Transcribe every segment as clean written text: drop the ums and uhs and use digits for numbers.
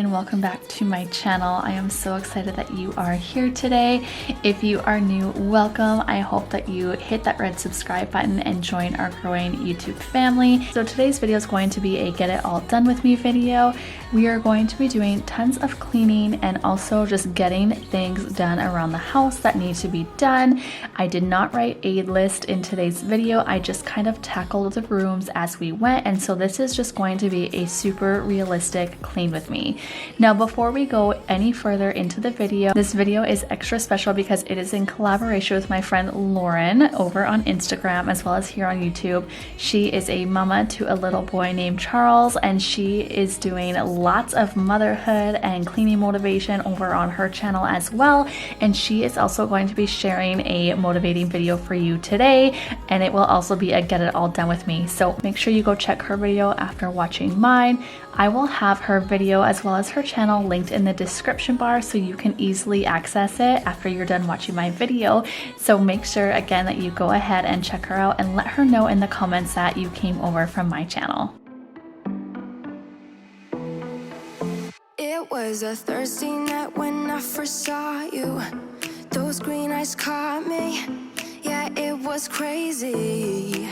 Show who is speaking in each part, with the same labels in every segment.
Speaker 1: and welcome back to my channel. I am so excited that you are here today. If you are new, welcome. I hope that you hit that red subscribe button and join our growing YouTube family. So today's video is going to be a get it all done with me video. We are going to be doing tons of cleaning and also just getting things done around the house that need to be done. I did not write a list in today's video. I just kind of tackled the rooms as we went, and so this is just going to be a super realistic clean with me. Now, before we go any further into the video, this video is extra special because it is in collaboration with my friend Lauren over on Instagram as well as here on YouTube. She is a mama to a little boy named Charles, and she is doing lots of motherhood and cleaning motivation over on her channel as well, and she is also going to be sharing a motivating video for you today, and it will also be a get it all done with me. So make sure you go check her video after watching mine. I will have her video as well as her channel linked in the description bar so you can easily access it after you're done watching my video. So make sure again that you go ahead and check her out and let her know in the comments that you came over from my channel.
Speaker 2: It was a Thursday night when I first saw you. Those green eyes caught me. Yeah, it was crazy.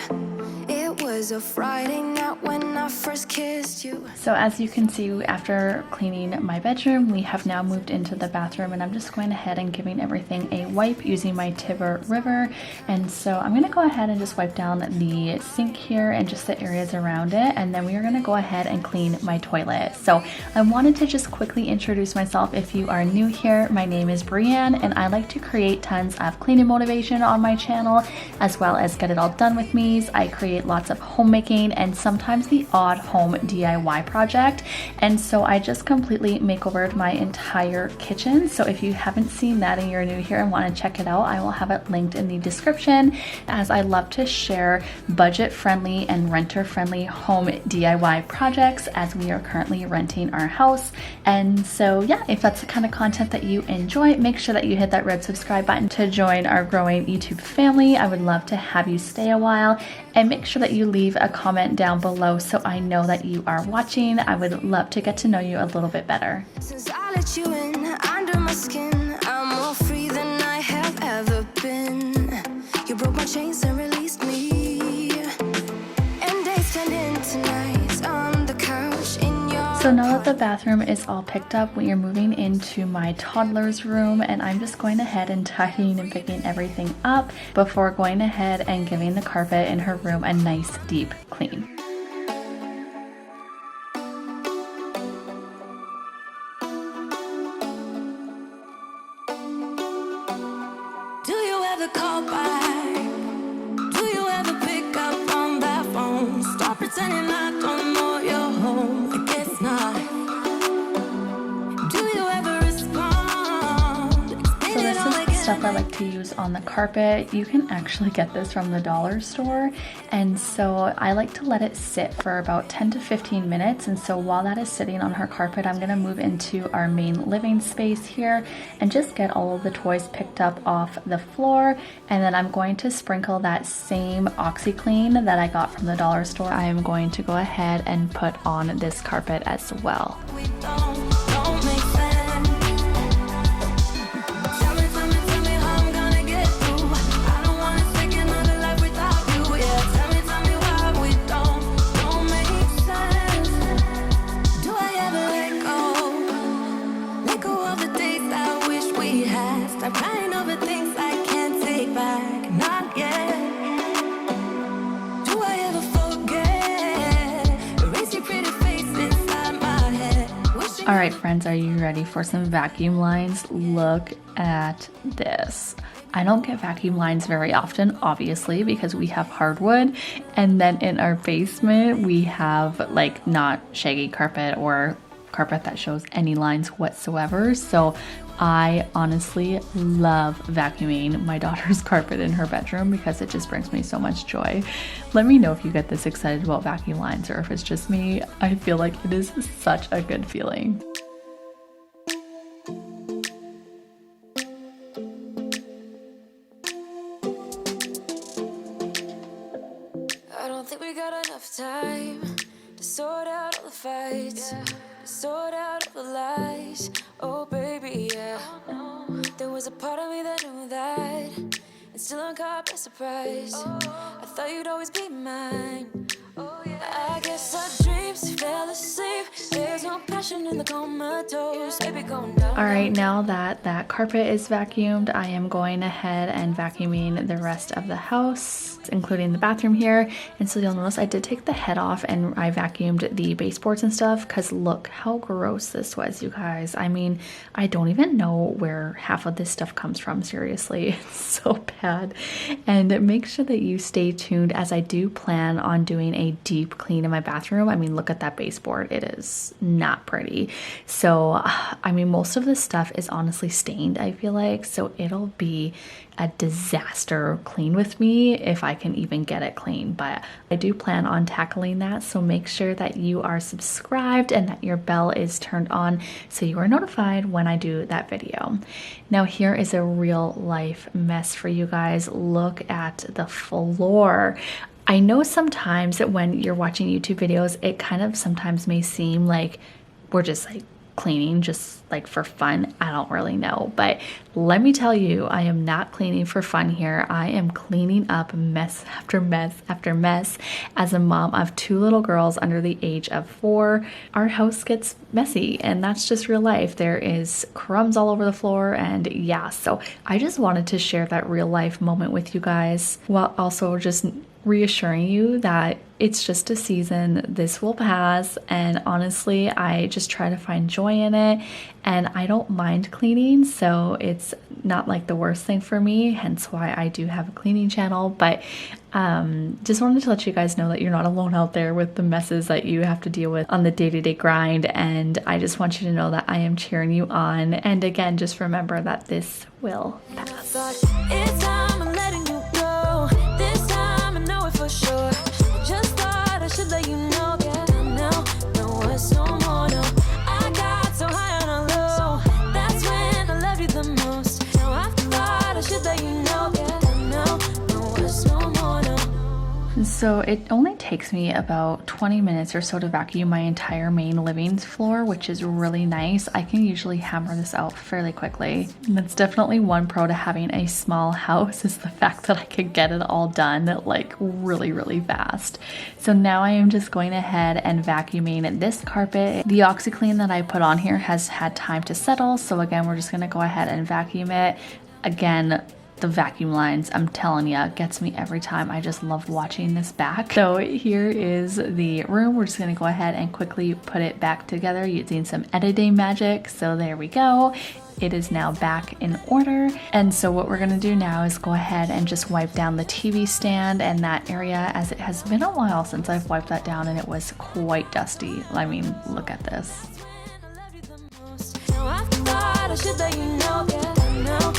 Speaker 2: It was a Friday night when I first kissed you.
Speaker 1: So as you can see, after cleaning my bedroom, we have now moved into the bathroom, and I'm just going ahead and giving everything a wipe using my Tiber River. And so I'm going to go ahead and just wipe down the sink here and just the areas around it, and then we are going to go ahead and clean my toilet. So I wanted to just quickly introduce myself. If you are new here, my name is Brianne, and I like to create tons of cleaning motivation on my channel as well as get it all done with me's. I create lots of homemaking and sometimes the odd home DIY project, and so I just completely makeovered my entire kitchen. So if you haven't seen that and you're new here and want to check it out, I will have it linked in the description, as I love to share budget friendly and renter friendly home DIY projects as we are currently renting our house. And so yeah, if that's the kind of content that you enjoy, make sure that you hit that red subscribe button to join our growing YouTube family. I would love to have you stay a while, and make sure that you leave a comment down below so I know that you are watching. I would love to get to know you a little bit better.
Speaker 2: Since I let you in under my skin, I'm more free than I have ever been. You broke my chains and released me, and days turned into nights on the couch in your.
Speaker 1: So now that the bathroom is all picked up, we are moving into my toddler's room, and I'm just going ahead and tidying and picking everything up before going ahead and giving the carpet in her room a nice deep clean.
Speaker 2: Do you ever call back? Do you ever pick up on that phone? Stop pretending I don't know you're home. I guess not. Do you ever respond?
Speaker 1: So this is stuff I like to use on the carpet. You can actually get this from the dollar store, and so I like to let it sit for about 10 to 15 minutes. And so while that is sitting on her carpet, I'm going to move into our main living space here and just get all of the toys picked up off the floor, and then I'm going to sprinkle that same OxyClean that I got from the dollar store. I am going to go ahead and put on this carpet as well.
Speaker 2: We don't make sense. Tell me how I'm gonna get through. I don't wanna take another life without you. Yeah, tell me why we don't make sense. Do I ever let go of the days I wish we had? Stop crying over things I can't take back, not yet. Do I ever forget? Erase your pretty face inside my head.
Speaker 1: All right, friends, are you ready for some vacuum lines? Look at this. I don't get vacuum lines very often, obviously, because we have hardwood, and then in our basement we have like not shaggy carpet or carpet that shows any lines whatsoever. So I honestly love vacuuming my daughter's carpet in her bedroom because it just brings me so much joy. Let me know if you get this excited about vacuum lines or if it's just me. I feel like it is such a good feeling.
Speaker 2: I don't think we got enough time to sort out all the fights, to sort out all the realize, oh baby, yeah. There was a part of me that knew that, and still I'm caught by surprise. I thought you'd always be mine. I guess our dreams fell asleep. There's no passion in the comatose. Baby, going down.
Speaker 1: All right, now that that carpet is vacuumed, I am going ahead and vacuuming the rest of the house, including the bathroom here. And so you'll notice I did take the head off and I vacuumed the baseboards and stuff, because look how gross this was, you guys. I mean, I don't even know where half of this stuff comes from, seriously. It's so bad. And make sure that you stay tuned, as I do plan on doing a deep clean in my bathroom. I mean, look at that baseboard. It is not pretty. So, I mean, most of this stuff is honestly stained, I feel like. So it'll be a disaster clean with me if I can even get it clean. But I do plan on tackling that. So make sure that you are subscribed and that your bell is turned on so you are notified when I do that video. Now here is a real life mess for you guys. Look at the floor. I know sometimes that when you're watching YouTube videos, it kind of sometimes may seem like we're just like cleaning just like for fun. I don't really know, but let me tell you, I am not cleaning for fun here. I am cleaning up mess after mess after mess. As a mom of 2 little girls under the age of 4, our house gets messy, and that's just real life. There is crumbs all over the floor, and yeah, so I just wanted to share that real life moment with you guys, while also just reassuring you that it's just a season. This will pass, and honestly, I just try to find joy in it, and I don't mind cleaning, so it's not like the worst thing for me, hence why I do have a cleaning channel. But just wanted to let you guys know that you're not alone out there with the messes that you have to deal with on the day-to-day grind, and I just want you to know that I am cheering you on. And again, just remember that this will pass.
Speaker 2: It's time I'm letting you go. This time I know it for sure. Just thought I should let you know. Yeah, no, it's no more, no. I got so high on a low. That's when I love you the most. Now I thought I should let you know. Yeah, no, it's no more, no.
Speaker 1: So it only takes me about 20 minutes or so to vacuum my entire main living floor, which is really nice. I can usually hammer this out fairly quickly. And that's definitely one pro to having a small house, is the fact that I could get it all done like really, really fast. So now I am just going ahead and vacuuming this carpet. The OxyClean that I put on here has had time to settle. So again, we're just gonna go ahead and vacuum it. Again, the vacuum lines, I'm telling ya, gets me every time. I just love watching this back. So here is the room. We're just gonna go ahead and quickly put it back together using some editing magic. So there we go. It is now back in order. And so what we're gonna do now is go ahead and just wipe down the TV stand and that area, as it has been a while since I've wiped that down and it was quite dusty. I mean, look at this.
Speaker 2: Now I thought I should let you know. Yeah, no,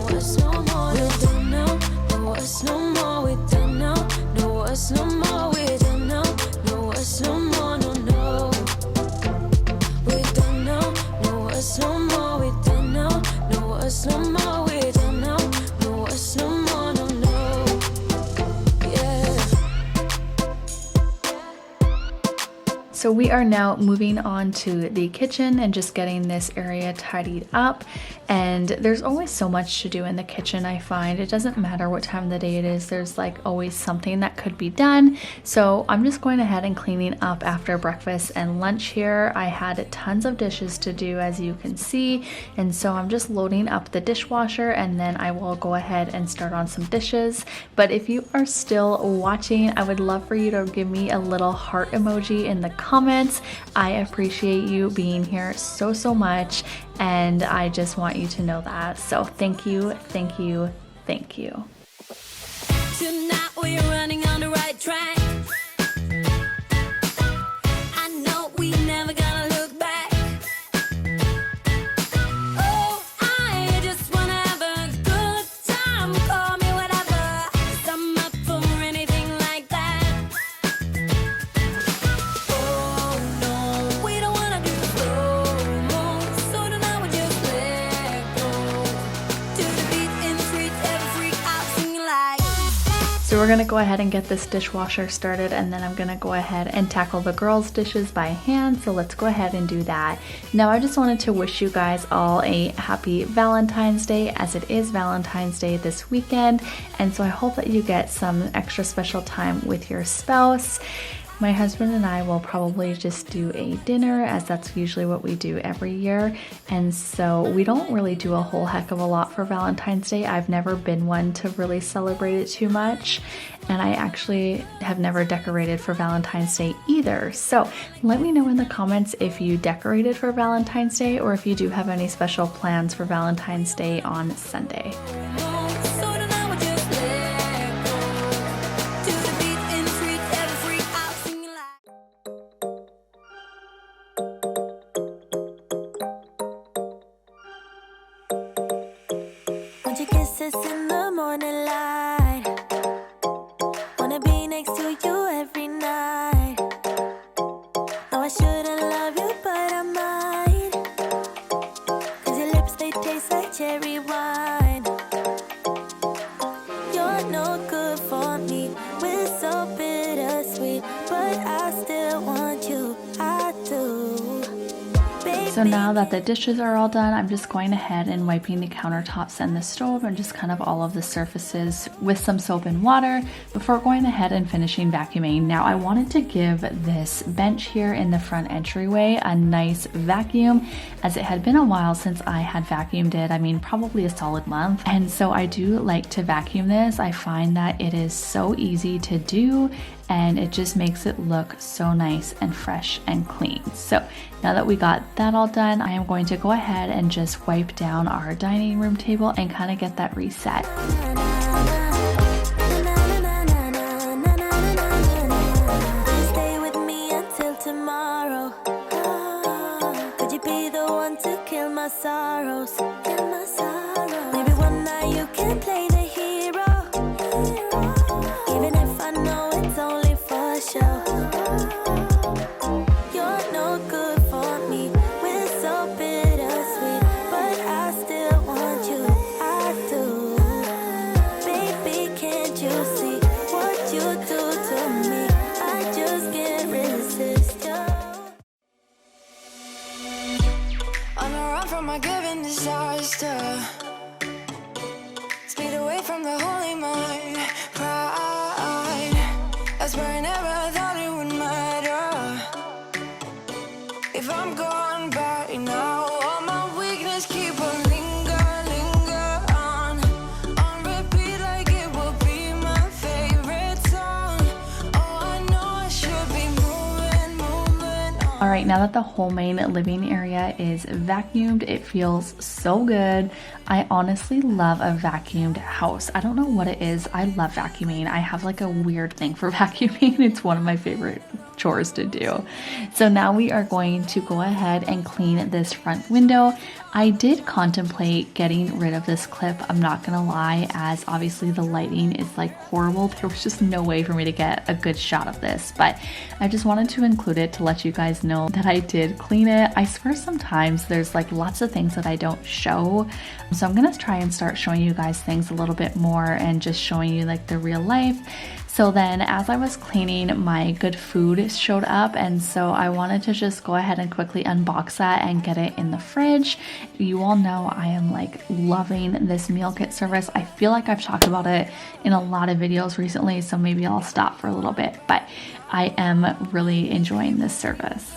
Speaker 2: it's no more. We don't know. No, it's no more. We don't know. No, it's no more. We don't know. No, it's no more. No. We don't know. No, it's no more. We don't know. No, it's no more. We don't know. No, it's no more. No. Yeah.
Speaker 1: So we are now moving on to the kitchen and just getting this area tidied up. And there's always so much to do in the kitchen, I find. It doesn't matter what time of the day it is, there's like always something that could be done. So I'm just going ahead and cleaning up after breakfast and lunch here. I had tons of dishes to do, as you can see, and so I'm just loading up the dishwasher, and then I will go ahead and start on some dishes. But if you are still watching, I would love for you to give me a little heart emoji in the comments. I appreciate you being here so much, and I just want you to know that. So thank you, thank you, thank you.
Speaker 2: Tonight we're running on the right track. I know we never gonna look back. Oh, I just wanna have a good time. Call me whatever, 'cause I'm up for anything like that. Oh no, we don't wanna do slow-mo, so tonight we just let go. To the beat in the streets, every freak out singing like.
Speaker 1: So So we're gonna go ahead and get this dishwasher started, and then I'm gonna go ahead and tackle the girls' dishes by hand. So let's go ahead and do that. Now I just wanted to wish you guys all a happy Valentine's Day, as it is Valentine's Day this weekend. And so I hope that you get some extra special time with your spouse. My husband and I will probably just do a dinner, as that's usually what we do every year. And so we don't really do a whole heck of a lot for Valentine's Day. I've never been one to really celebrate it too much. And I actually have never decorated for Valentine's Day either. So let me know in the comments if you decorated for Valentine's Day, or if you do have any special plans for Valentine's Day on Sunday.
Speaker 2: In the morning light, wanna be next to you every night. No, I shouldn't love you, but I might, 'cause your lips, they taste like cherry wine. You're no good for me, we're so bittersweet, but I still want you, I do.
Speaker 1: So now that the dishes are all done, I'm just going ahead and wiping the countertops and the stove and just kind of all of the surfaces with some soap and water before going ahead and finishing vacuuming. Now I wanted to give this bench here in the front entryway a nice vacuum, as it had been a while since I had vacuumed it. I mean, probably a solid month. And so I do like to vacuum this. I find that it is so easy to do, and it just makes it look so nice and fresh and clean. So now that we got that all done, I am going to go ahead and just wipe down our dining room table and kind of get that reset.
Speaker 2: Stay with me until tomorrow. Could you be the one to kill my sorrows? Kill my sorrows. Maybe one night you can play the hero, even if I know it's only for show. You're no good for me, we're so bittersweet, but I still want you, I do. Baby, can't you see what you do to me? I just can't resist you. On a run from my given disaster, speed away from the holy mind. Pride, that's where I never thought it would matter. If I'm gone by now, all my weakness keep on linger on repeat, like it will be my favorite song. Oh, I know I should be moving on.
Speaker 1: All right, now that the whole main living area is vacuumed, it feels so good. I honestly love a vacuumed house. I don't know what it is. I love vacuuming. I have like a weird thing for vacuuming. It's one of my favorite chores to do. So now we are going to go ahead and clean this front window. I did contemplate getting rid of this clip, I'm not gonna lie, as obviously the lighting is like horrible. There was just no way for me to get a good shot of this, but I just wanted to include it to let you guys know that I did clean it. I swear sometimes there's like lots of things that I don't show, so I'm gonna try and start showing you guys things a little bit more and just showing you like the real life. So then as I was cleaning, my good food showed up, and so I wanted to just go ahead and quickly unbox that and get it in the fridge. You all know I am like loving this meal kit service. I feel like I've talked about it in a lot of videos recently, so maybe I'll stop for a little bit, but I am really enjoying this service.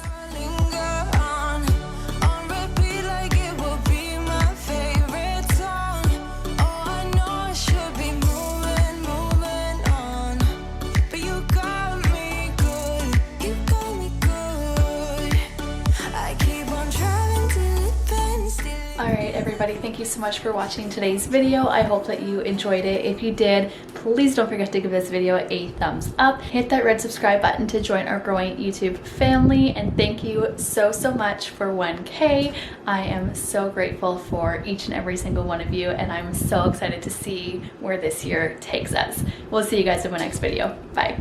Speaker 1: Alright everybody, thank you so much for watching today's video. I hope that you enjoyed it. If you did, please don't forget to give this video a thumbs up. Hit that red subscribe button to join our growing YouTube family. And thank you so much for 1K. I am so grateful for each and every single one of you, and I'm so excited to see where this year takes us. We'll see you guys in my next video. Bye.